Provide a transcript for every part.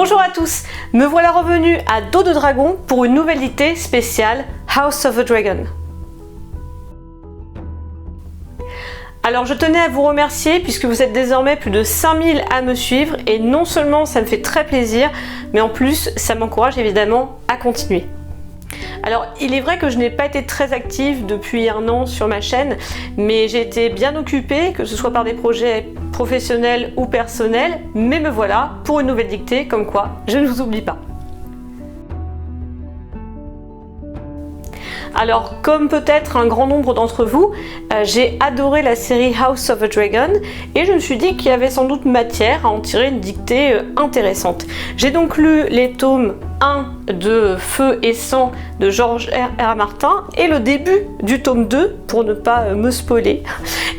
Bonjour à tous, me voilà revenu à Dos de Dragon pour une nouvelle dictée spéciale House of the Dragon. Alors je tenais à vous remercier puisque vous êtes désormais plus de 5000 à me suivre et non seulement ça me fait très plaisir, mais en plus ça m'encourage évidemment à continuer. Alors il est vrai que je n'ai pas été très active depuis un an sur ma chaîne, mais j'ai été bien occupée, que ce soit par des projets professionnels ou personnels, mais me voilà pour une nouvelle dictée, comme quoi je ne vous oublie pas. Alors, comme peut-être un grand nombre d'entre vous, j'ai adoré la série House of the Dragon et je me suis dit qu'il y avait sans doute matière à en tirer une dictée intéressante. J'ai donc lu les tomes 1 de Feu et Sang de George R.R. Martin et le début du tome 2 pour ne pas me spoiler.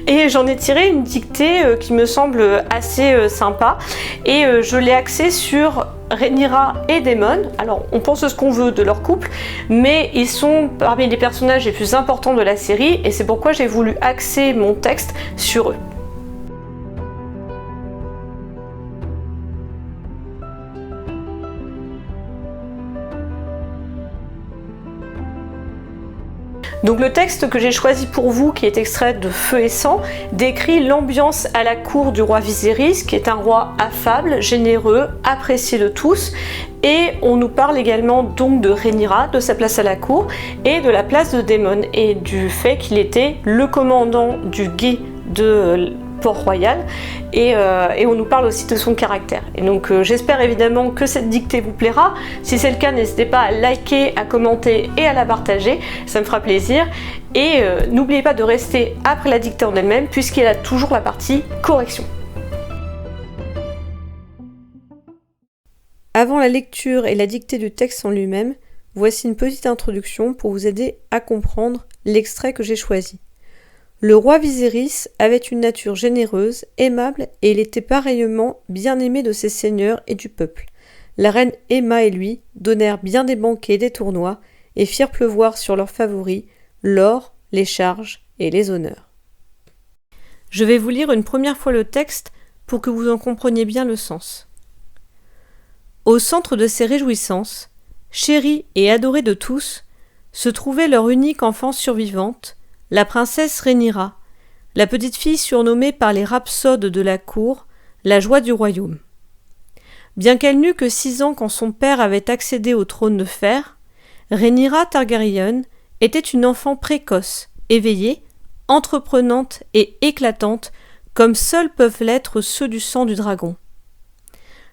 Et j'en ai tiré une dictée qui me semble assez sympa et je l'ai axée sur Rhaenyra et Daemon. Alors on pense ce qu'on veut de leur couple, mais ils sont parmi les personnages les plus importants de la série et c'est pourquoi j'ai voulu axer mon texte sur eux. Donc le texte que j'ai choisi pour vous, qui est extrait de Feu et Sang, décrit l'ambiance à la cour du roi Viserys, qui est un roi affable, généreux, apprécié de tous. Et on nous parle également donc de Rhaenyra, de sa place à la cour, et de la place de Daemon, et du fait qu'il était le commandant du guet de Port-Royal, et on nous parle aussi de son caractère. Et donc j'espère évidemment que cette dictée vous plaira. Si c'est le cas, n'hésitez pas à liker, à commenter et à la partager, ça me fera plaisir. Et n'oubliez pas de rester après la dictée en elle-même, puisqu'il y a toujours la partie correction. Avant la lecture et la dictée du texte en lui-même, voici une petite introduction pour vous aider à comprendre l'extrait que j'ai choisi. Le roi Viserys avait une nature généreuse, aimable, et il était pareillement bien aimé de ses seigneurs et du peuple. La reine Aemma et lui donnèrent bien des banquets et des tournois, et firent pleuvoir sur leurs favoris l'or, les charges et les honneurs. Je vais vous lire une première fois le texte pour que vous en compreniez bien le sens. Au centre de ces réjouissances, chérie et adorée de tous, se trouvait leur unique enfant survivante, la princesse Rhaenyra, la petite fille surnommée par les rhapsodes de la cour la joie du royaume. Bien qu'elle n'eût que 6 ans quand son père avait accédé au trône de fer, Rhaenyra Targaryen était une enfant précoce, éveillée, entreprenante et éclatante, comme seuls peuvent l'être ceux du sang du dragon.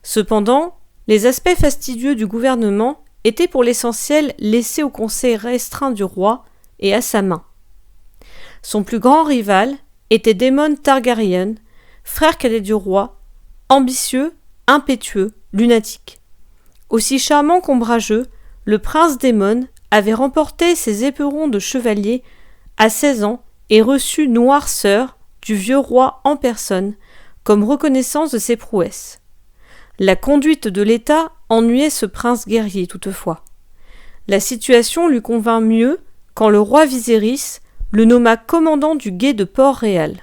Cependant, les aspects fastidieux du gouvernement étaient pour l'essentiel laissés au conseil restreint du roi et à sa main. Son plus grand rival était Daemon Targaryen, frère cadet du roi, ambitieux, impétueux, lunatique. Aussi charmant qu'ombrageux, le prince Daemon avait remporté ses éperons de chevalier à 16 ans et reçu noirceur du vieux roi en personne comme reconnaissance de ses prouesses. La conduite de l'État ennuyait ce prince guerrier toutefois. La situation lui convint mieux quand le roi Viserys le nomma commandant du guet de Port-Réal.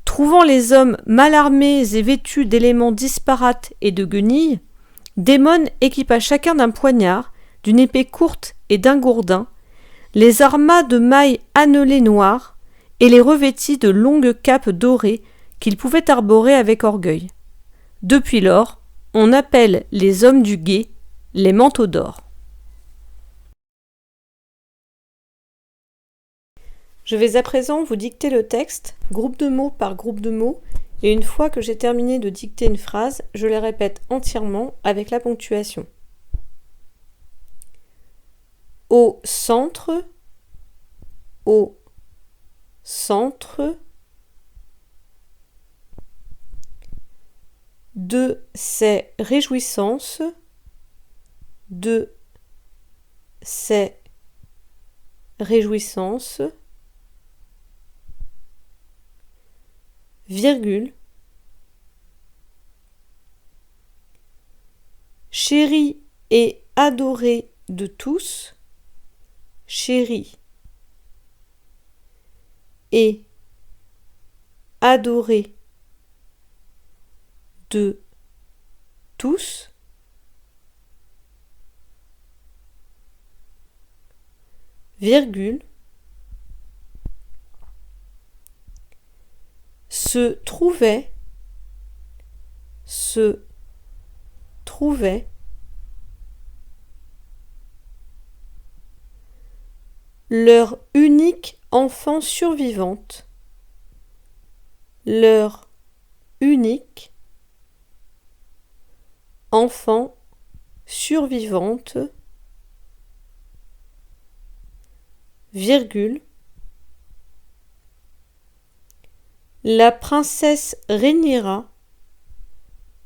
Trouvant les hommes mal armés et vêtus d'éléments disparates et de guenilles, Daemon équipa chacun d'un poignard, d'une épée courte et d'un gourdin, les arma de mailles annelées noires et les revêtit de longues capes dorées qu'ils pouvaient arborer avec orgueil. Depuis lors, on appelle les hommes du guet les manteaux d'or. Je vais à présent vous dicter le texte, groupe de mots par groupe de mots, et une fois que j'ai terminé de dicter une phrase, je la répète entièrement avec la ponctuation. Au centre, de ces réjouissances, virgule, chérie et adorée de tous, chérie et adorée de tous, virgule, se trouvait, leur unique enfant survivante, leur unique enfant survivante, virgule, la princesse Rhaenyra,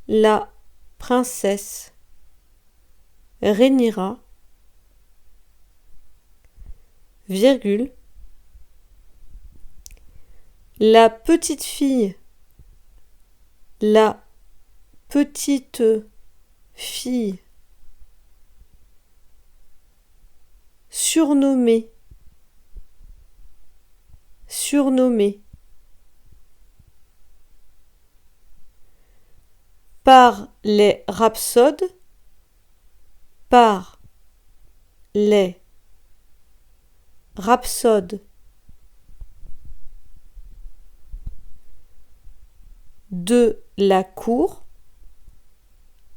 la princesse Rhaenyra, virgule, la petite fille surnommée par les rhapsodes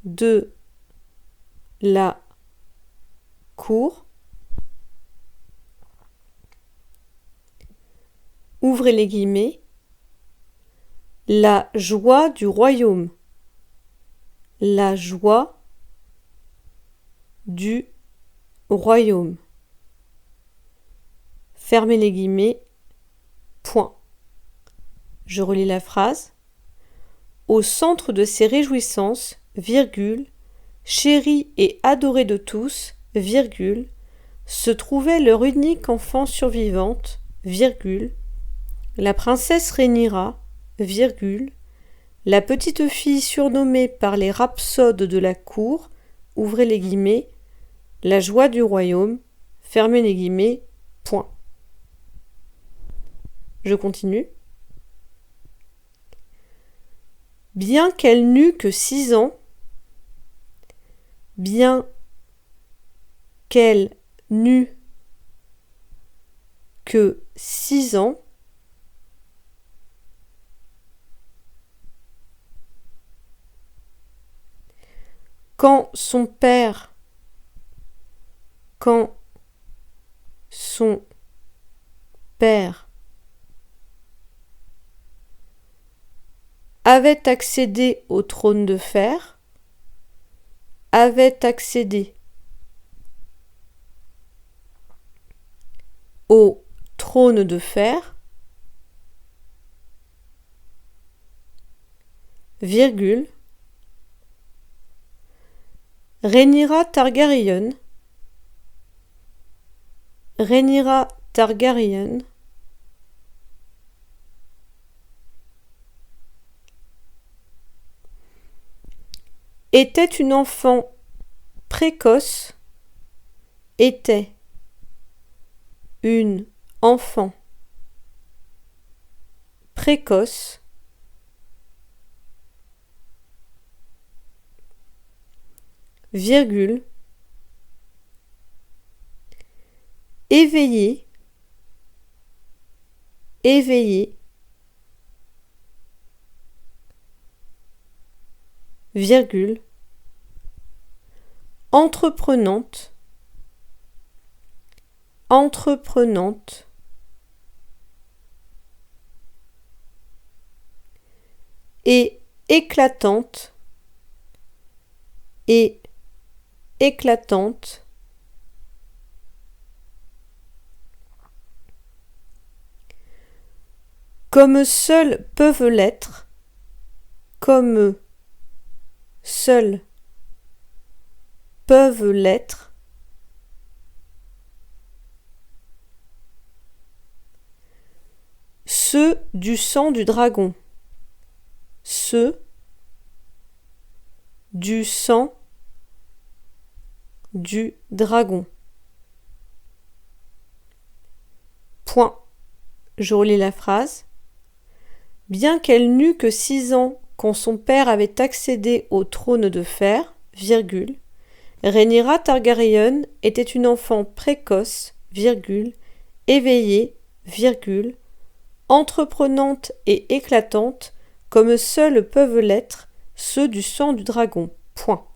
de la cour, ouvrez les guillemets, la joie du royaume, la joie du royaume, fermez les guillemets, point. Je relis la phrase. Au centre de ces réjouissances, virgule, chérie et adorée de tous, virgule, se trouvait leur unique enfant survivante, virgule, la princesse Rhaenyra, virgule, la petite fille surnommée par les rhapsodes de la cour, ouvrez les guillemets, la joie du royaume, fermez les guillemets, point. Je continue. Bien qu'elle n'eût que 6 ans, quand son père avait accédé au trône de fer, virgule, Rhaenyra Targaryen était une enfant précoce, virgule, éveillée, virgule, entreprenante, et éclatante, comme seuls peuvent l'être, ceux du sang du dragon, Point. Je relis la phrase. Bien qu'elle n'eût que 6 ans quand son père avait accédé au trône de fer, virgule, Rhaenyra Targaryen était une enfant précoce, virgule, éveillée, virgule, entreprenante et éclatante, comme seuls peuvent l'être ceux du sang du dragon. Point.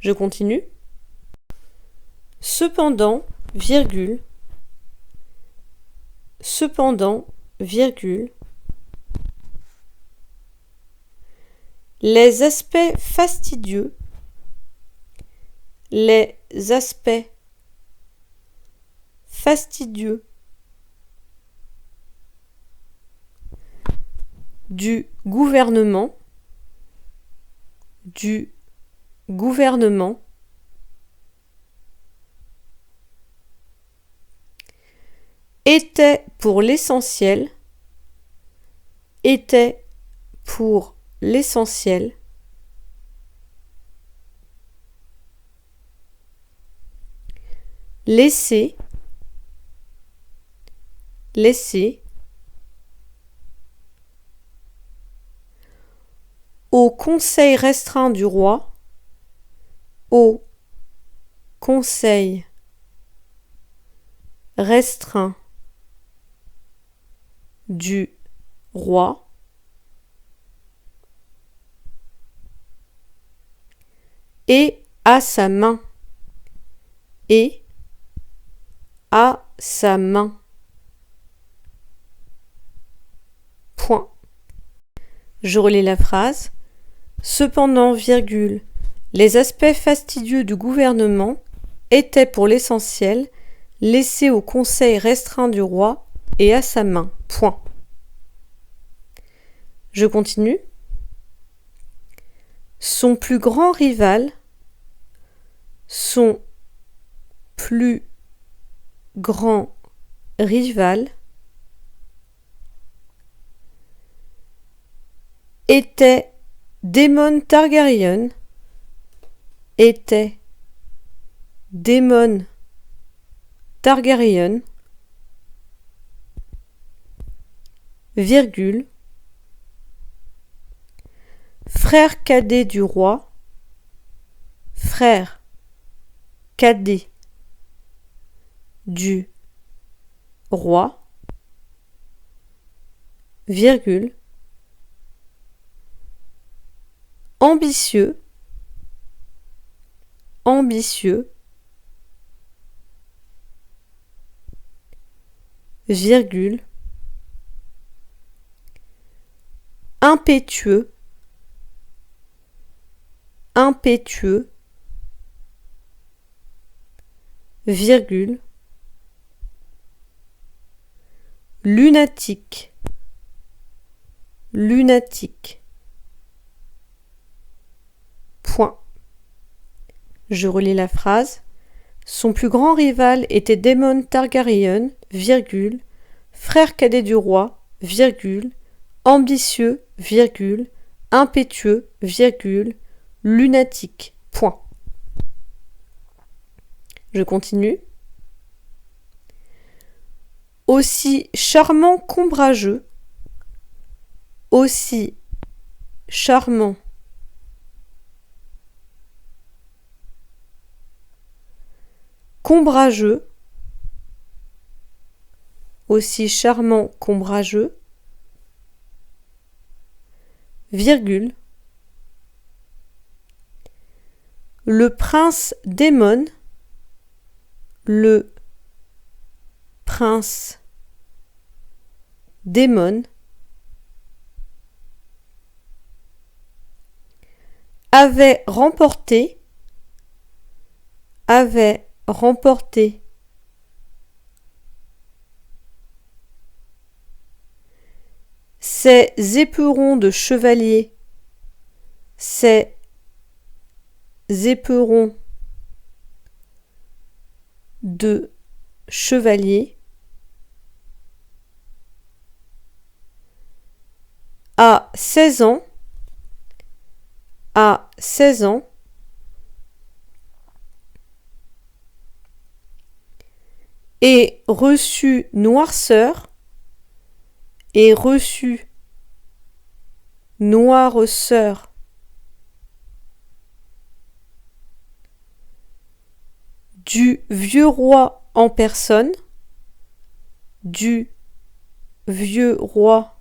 Je continue. Cependant, virgule, les aspects fastidieux du gouvernement étaient pour l'essentiel laissés au conseil restreint du roi, et à sa main, Point. Je relis la phrase. Cependant, virgule, les aspects fastidieux du gouvernement étaient pour l'essentiel laissés au conseil restreint du roi et à sa main. Point. Je continue. Son plus grand rival, était Daemon Targaryen, virgule, frère cadet du roi, virgule, ambitieux, virgule, impétueux, virgule, lunatique, Point. Je relis la phrase. Son plus grand rival était Daemon Targaryen, virgule, frère cadet du roi, virgule, ambitieux, virgule, impétueux, virgule, lunatique. Point. Je continue. Aussi charmant qu'ombrageux, virgule, le prince Daemon, avait remporté ses éperons de chevalier, à 16 ans, et reçut noirceur, du vieux roi en personne, du vieux roi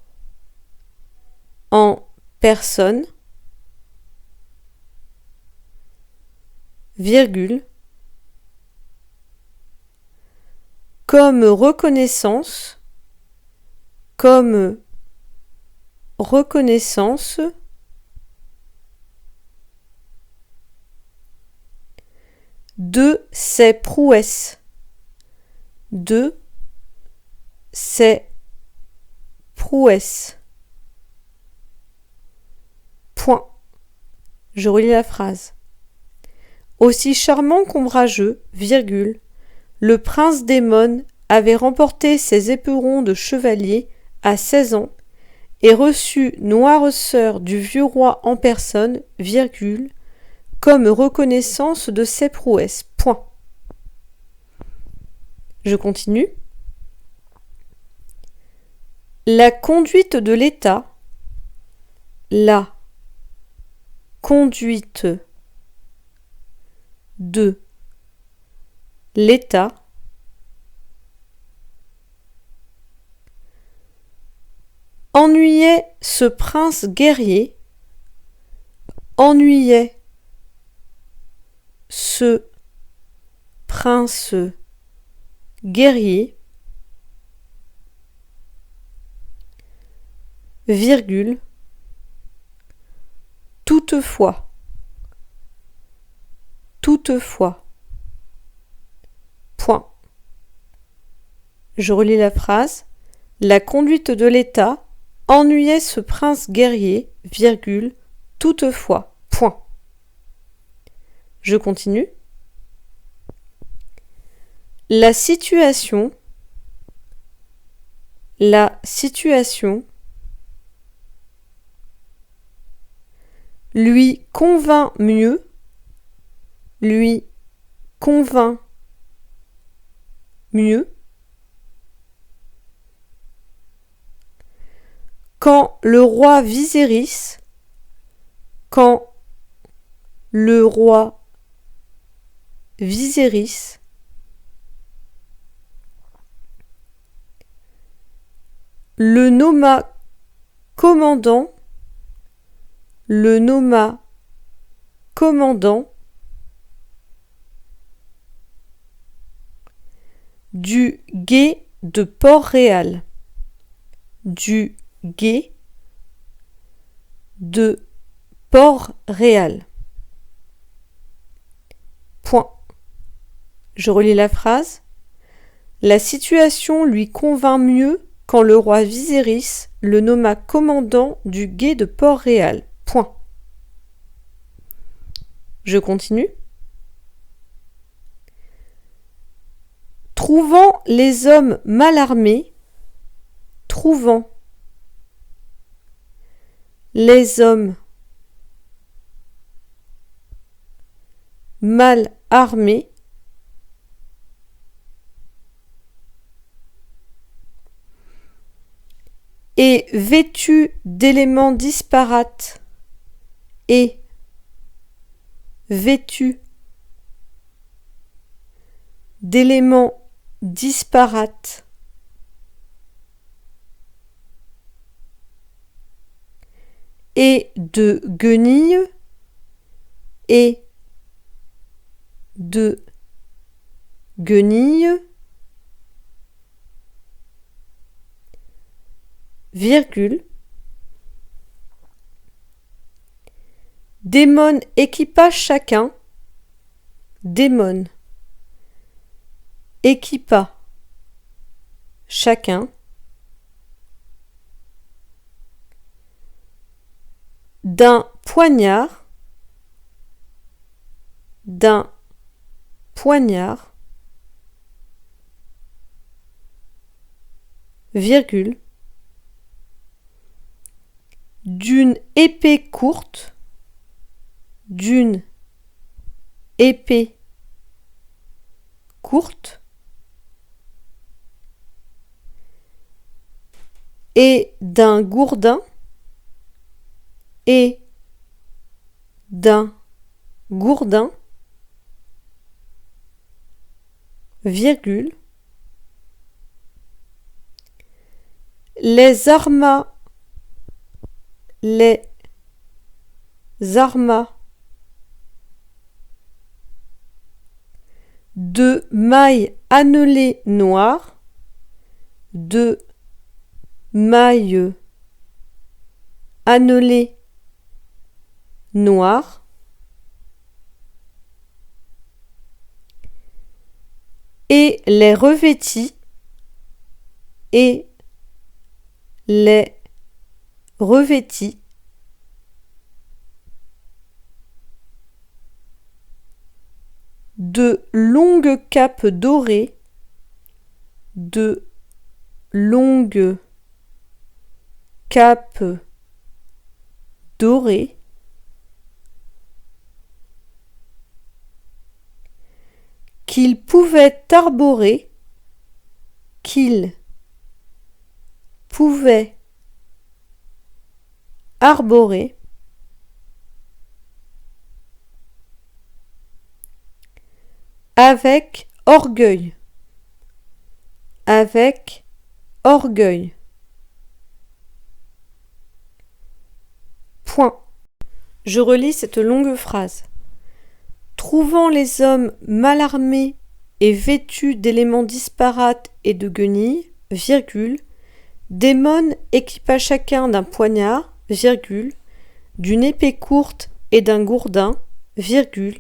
en personne, virgule, comme reconnaissance, de ses prouesses, Point. Je relis la phrase. Aussi charmant qu'ombrageux, virgule, le prince d'Aimone avait remporté ses éperons de chevalier à 16 ans et reçu noirceur du vieux roi en personne, virgule, comme reconnaissance de ses prouesses. Point. Je continue. La conduite de l'État, ennuyait ce prince guerrier, virgule, toutefois, point. Je relis la phrase. La conduite de l'État ennuyait ce prince guerrier, virgule, toutefois, point. Je continue. La situation lui convint mieux, quand le roi Viserys, le nomma commandant du gué de Port-Réal, Point. Je relis la phrase. La situation lui convint mieux quand le roi Viserys le nomma commandant du gué de Port-Réal. Point. Je continue. Trouvant les hommes mal armés, et vêtus d'éléments disparates, et de guenilles, virgule, Démon équipa chacun, d'un poignard, virgule, d'une épée courte, et d'un gourdin, virgule, les arma de mailles annelées noires, de mailles annelées noires, et les revêtit, de longues capes dorées, qu'il pouvait arborer, avec orgueil. Point. Je relis cette longue phrase. Trouvant les hommes mal armés et vêtus d'éléments disparates et de guenilles, virgule, Démon équipa chacun d'un poignard, virgule, d'une épée courte et d'un gourdin, virgule,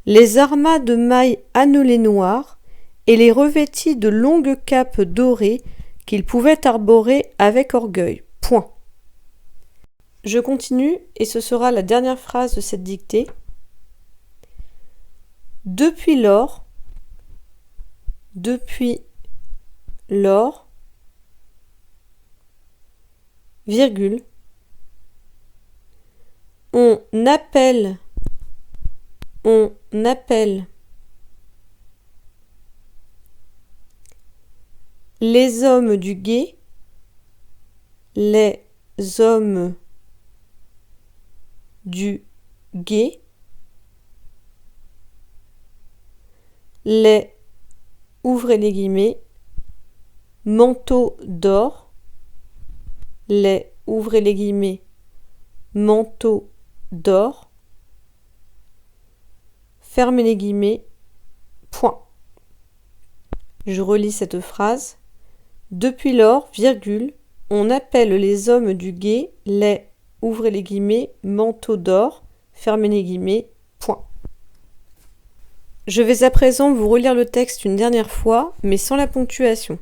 les arma de mailles annelées noires et les revêtit de longues capes dorées qu'ils pouvaient arborer avec orgueil. Point. Je continue et ce sera la dernière phrase de cette dictée. Depuis lors, virgule, on appelle les hommes du guet, les ouvrez les guillemets, manteaux d'or, les ouvrez les guillemets, manteaux d'or, fermez les guillemets, point. Je relis cette phrase. Depuis lors, virgule, on appelle les hommes du guet les, ouvrez les guillemets, manteaux d'or, fermez les guillemets, point. Je vais à présent vous relire le texte une dernière fois, mais sans la ponctuation.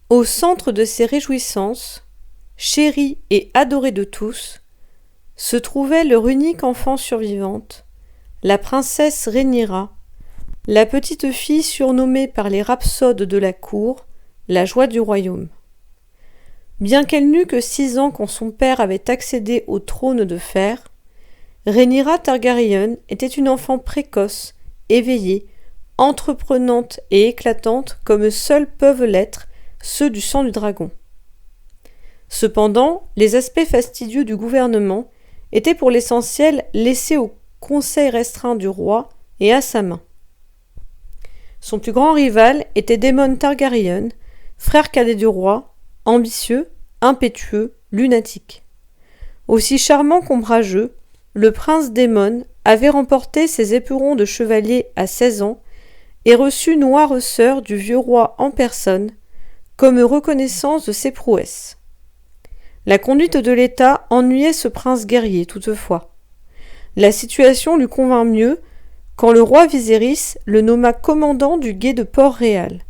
Au centre de ces réjouissances, chérie et adorée de tous, se trouvait leur unique enfant survivante, la princesse Rhaenyra, la petite fille surnommée par les rhapsodes de la cour la joie du royaume. Bien qu'elle n'eût que 6 ans quand son père avait accédé au trône de fer, Rhaenyra Targaryen était une enfant précoce, éveillée, entreprenante et éclatante comme seuls peuvent l'être ceux du sang du dragon. Cependant, les aspects fastidieux du gouvernement étaient pour l'essentiel laissés au conseil restreint du roi et à sa main. Son plus grand rival était Daemon Targaryen, frère cadet du roi, ambitieux, impétueux, lunatique. Aussi charmant qu'ombrageux, le prince Daemon avait remporté ses éperons de chevalier à 16 ans et reçu noirceur du vieux roi en personne, comme reconnaissance de ses prouesses. La conduite de l'État ennuyait ce prince guerrier toutefois. La situation lui convint mieux quand le roi Viserys le nomma commandant du guet de Port-Réal.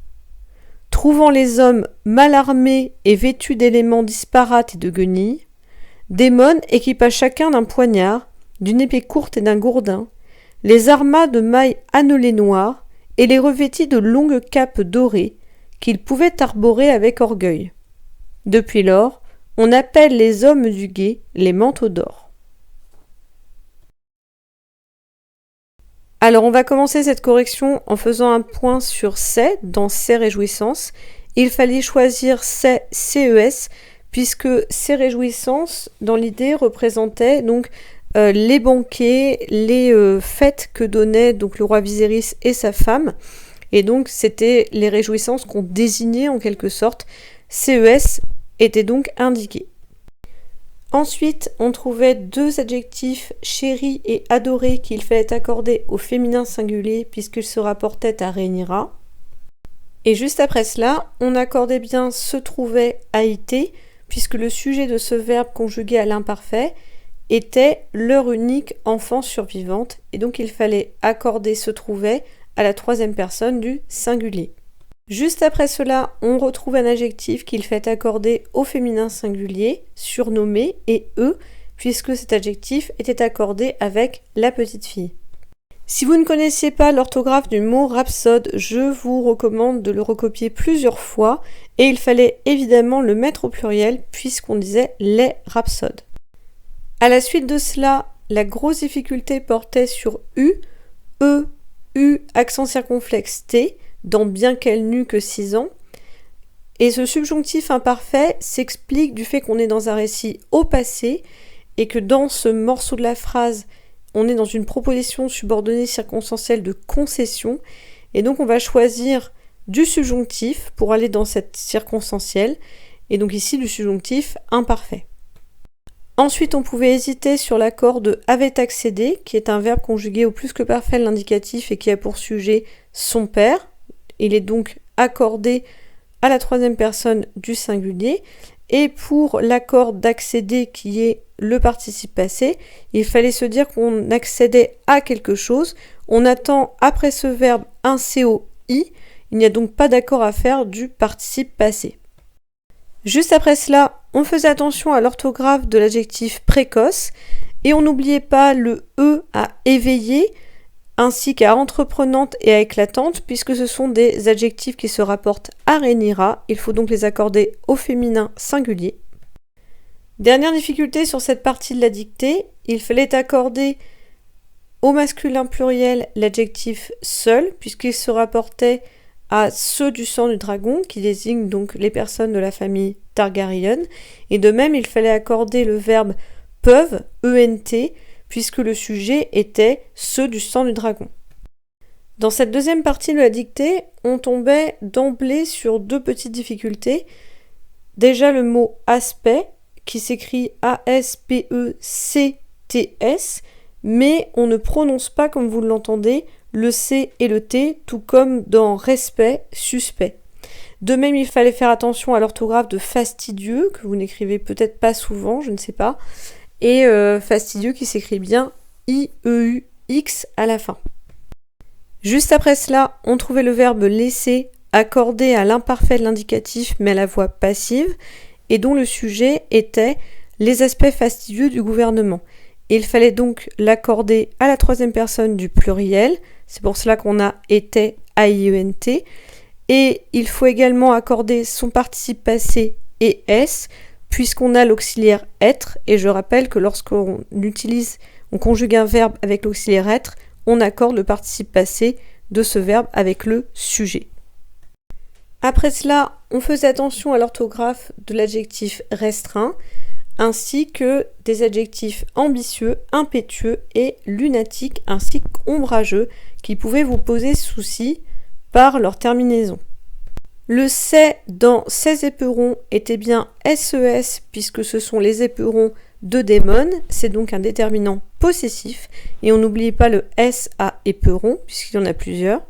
Trouvant les hommes mal armés et vêtus d'éléments disparates et de guenilles, Daemon équipa chacun d'un poignard, d'une épée courte et d'un gourdin, les arma de mailles annelées noires et les revêtit de longues capes dorées qu'il pouvait arborer avec orgueil. Depuis lors, on appelle les hommes du guet les manteaux d'or. Alors on va commencer cette correction en faisant un point sur ces dans ces réjouissances. Il fallait choisir ces CES puisque ces réjouissances dans l'idée représentaient donc les banquets, les fêtes que donnaient donc le roi Viserys et sa femme. Et donc c'était les réjouissances qu'on désignait en quelque sorte. CES était donc indiqué. Ensuite, on trouvait deux adjectifs chéri et adoré qu'il fallait accorder au féminin singulier puisqu'ils se rapportaient à Rhaenyra. Et juste après cela, on accordait bien se trouvait a été puisque le sujet de ce verbe conjugué à l'imparfait était leur unique enfant survivante et donc il fallait accorder se trouvait à la troisième personne du singulier. Juste après cela, on retrouve un adjectif qu'il fait accorder au féminin singulier, surnommé, et eux, puisque cet adjectif était accordé avec la petite fille. Si vous ne connaissiez pas l'orthographe du mot rhapsode, je vous recommande de le recopier plusieurs fois, et il fallait évidemment le mettre au pluriel, puisqu'on disait les rhapsodes. À la suite de cela, la grosse difficulté portait sur U, E, U, accent circonflexe T, dans bien qu'elle n'eût que 6 ans. Et ce subjonctif imparfait s'explique du fait qu'on est dans un récit au passé et que dans ce morceau de la phrase, on est dans une proposition subordonnée circonstancielle de concession et donc on va choisir du subjonctif pour aller dans cette circonstancielle et donc ici du subjonctif imparfait. Ensuite, on pouvait hésiter sur l'accord de avait accédé, qui est un verbe conjugué au plus que parfait de l'indicatif et qui a pour sujet son père. Il est donc accordé à la troisième personne du singulier. Et pour l'accord d'accéder qui est le participe passé, il fallait se dire qu'on accédait à quelque chose. On attend après ce verbe un COI. Il n'y a donc pas d'accord à faire du participe passé. Juste après cela, on faisait attention à l'orthographe de l'adjectif précoce et on n'oubliait pas le E à éveiller, ainsi qu'à entreprenante et à éclatante, puisque ce sont des adjectifs qui se rapportent à Rhaenyra. Il faut donc les accorder au féminin singulier. Dernière difficulté sur cette partie de la dictée, il fallait accorder au masculin pluriel l'adjectif seul, puisqu'il se rapportait à ceux du sang du dragon, qui désignent donc les personnes de la famille Targaryen, et de même il fallait accorder le verbe peuvent, ENT, puisque le sujet était ceux du sang du dragon. Dans cette deuxième partie de la dictée, on tombait d'emblée sur deux petites difficultés. Déjà le mot aspect, qui s'écrit A-S-P-E-C-T-S, mais on ne prononce pas comme vous l'entendez le C et le T, tout comme dans respect, suspect. De même, il fallait faire attention à l'orthographe de fastidieux, que vous n'écrivez peut-être pas souvent, je ne sais pas, et fastidieux qui s'écrit bien I-E-U-X à la fin. Juste après cela, on trouvait le verbe laisser accordé à l'imparfait de l'indicatif mais à la voix passive, et dont le sujet était les aspects fastidieux du gouvernement. Il fallait donc l'accorder à la troisième personne du pluriel, c'est pour cela qu'on a été AIENT, et il faut également accorder son participe passé et S, puisqu'on a l'auxiliaire être, et je rappelle que lorsqu'on on conjugue un verbe avec l'auxiliaire être, on accorde le participe passé de ce verbe avec le sujet. Après cela, on faisait attention à l'orthographe de l'adjectif restreint, ainsi que des adjectifs ambitieux, impétueux et lunatiques, ainsi qu'ombrageux, qui pouvaient vous poser souci par leur terminaison. Le c'est dans ces éperons était bien SES, puisque ce sont les éperons de Daemon, c'est donc un déterminant possessif, et on n'oublie pas le S à éperon, puisqu'il y en a plusieurs.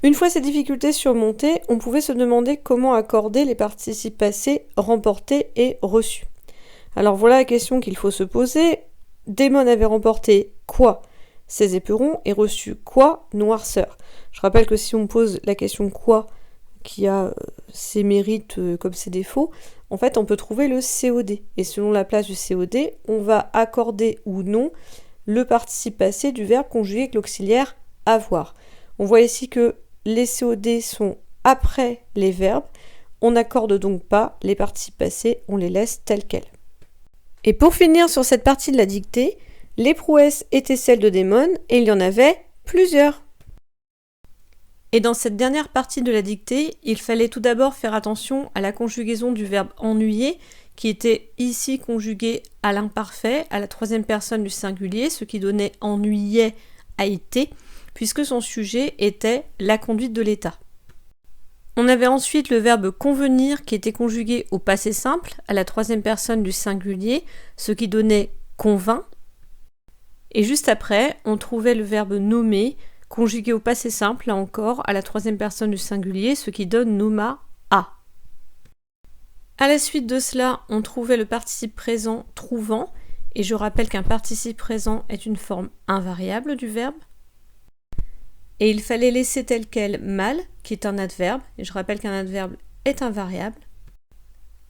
Une fois ces difficultés surmontées, on pouvait se demander comment accorder les participes passés remportés et reçus. Alors voilà la question qu'il faut se poser. Daemon avait remporté quoi? Ses éperons et reçu quoi? Noirceur. Je rappelle que si on pose la question quoi, qui a ses mérites comme ses défauts, en fait on peut trouver le COD. Et selon la place du COD, on va accorder ou non le participe passé du verbe conjugué avec l'auxiliaire avoir. On voit ici que les COD sont après les verbes, on n'accorde donc pas les participes passés, on les laisse tels quels. Et pour finir sur cette partie de la dictée, les prouesses étaient celles de Daemon et il y en avait plusieurs. Et dans cette dernière partie de la dictée, il fallait tout d'abord faire attention à la conjugaison du verbe ennuyer qui était ici conjugué à l'imparfait, à la troisième personne du singulier, ce qui donnait ennuyait a été, puisque son sujet était la conduite de l'État. On avait ensuite le verbe convenir qui était conjugué au passé simple, à la troisième personne du singulier, ce qui donnait convainc. Et juste après, on trouvait le verbe nommer, conjugué au passé simple, là encore, à la troisième personne du singulier, ce qui donne nomma a. À la suite de cela, on trouvait le participe présent trouvant, et je rappelle qu'un participe présent est une forme invariable du verbe. Et il fallait laisser tel quel mal, qui est un adverbe, et je rappelle qu'un adverbe est un variable.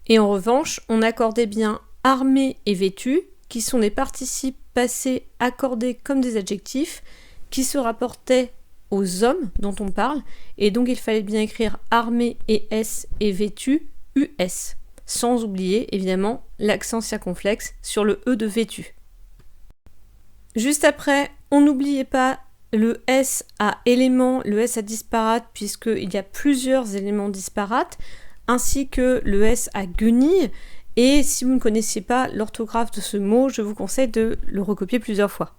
Et en revanche, on accordait bien armé et vêtu, qui sont des participes passés accordés comme des adjectifs, qui se rapportaient aux hommes dont on parle, et donc il fallait bien écrire armé et s et vêtu, us, sans oublier évidemment l'accent circonflexe sur le e de vêtu. Juste après, on n'oubliait pas le S à élément, le S à disparate, puisqu'il y a plusieurs éléments disparates, ainsi que le S à guenille, et si vous ne connaissiez pas l'orthographe de ce mot, je vous conseille de le recopier plusieurs fois.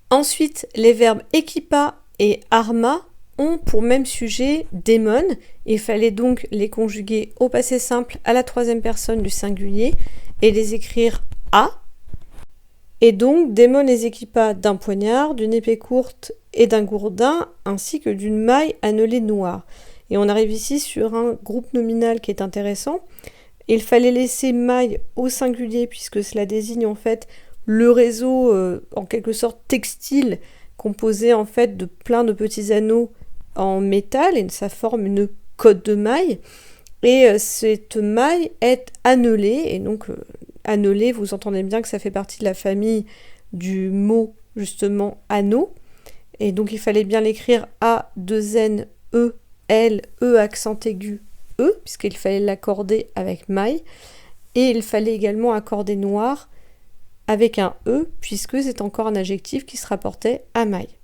Ensuite, les verbes équipa et arma ont pour même sujet démon, il fallait donc les conjuguer au passé simple à la troisième personne du singulier et les écrire à. Et donc, démon les équipa d'un poignard, d'une épée courte et d'un gourdin, ainsi que d'une maille annelée noire. Et on arrive ici sur un groupe nominal qui est intéressant. Il fallait laisser maille au singulier, puisque cela désigne en fait le réseau, en quelque sorte textile, composé en fait de plein de petits anneaux en métal, et ça forme une cotte de maille. Et cette maille est annelée, et donc annelée, vous entendez bien que ça fait partie de la famille du mot justement anneau, et donc il fallait bien l'écrire A, 2 N, E, L, E accent aigu, E, puisqu'il fallait l'accorder avec maille, et il fallait également accorder noir avec un E, puisque c'est encore un adjectif qui se rapportait à maille.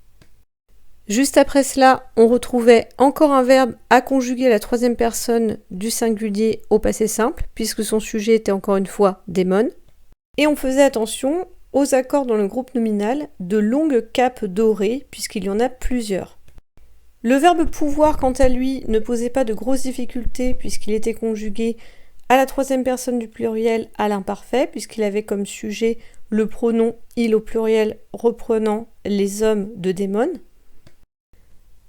Juste après cela, on retrouvait encore un verbe à conjuguer à la troisième personne du singulier au passé simple, puisque son sujet était encore une fois démon. Et on faisait attention aux accords dans le groupe nominal de longues capes dorées, puisqu'il y en a plusieurs. Le verbe pouvoir, quant à lui, ne posait pas de grosses difficultés, puisqu'il était conjugué à la troisième personne du pluriel à l'imparfait, puisqu'il avait comme sujet le pronom il au pluriel reprenant les hommes de démon.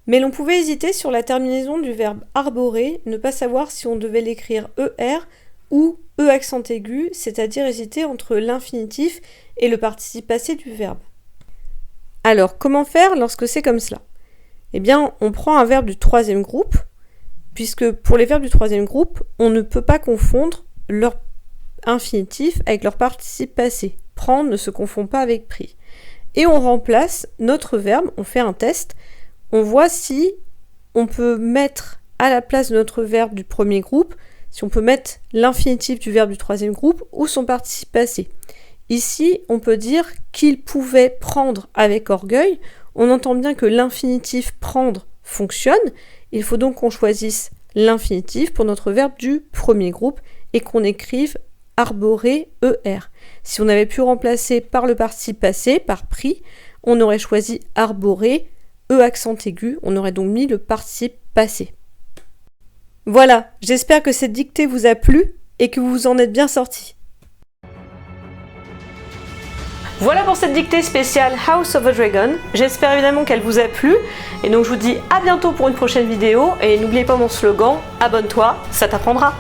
Mais l'on pouvait hésiter sur la terminaison du verbe arborer, ne pas savoir si on devait l'écrire ER ou E accent aigu, c'est-à-dire hésiter entre l'infinitif et le participe passé du verbe. Alors, comment faire lorsque c'est comme cela ? Eh bien, on prend un verbe du troisième groupe, puisque pour les verbes du troisième groupe, on ne peut pas confondre leur infinitif avec leur participe passé. Prendre ne se confond pas avec pris. Et on remplace notre verbe, on fait un test, on voit si on peut mettre à la place de notre verbe du premier groupe, si on peut mettre l'infinitif du verbe du troisième groupe ou son participe passé. Ici, on peut dire qu'il pouvait prendre avec orgueil. On entend bien que l'infinitif prendre fonctionne. Il faut donc qu'on choisisse l'infinitif pour notre verbe du premier groupe et qu'on écrive arborer ER. Si on avait pu remplacer par le participe passé, par pris, on aurait choisi arborer E accent aigu, on aurait donc mis le participe passé. Voilà, j'espère que cette dictée vous a plu et que vous en êtes bien sortis. Voilà pour cette dictée spéciale House of a Dragon. J'espère évidemment qu'elle vous a plu. Et donc je vous dis à bientôt pour une prochaine vidéo. Et n'oubliez pas mon slogan, abonne-toi, ça t'apprendra.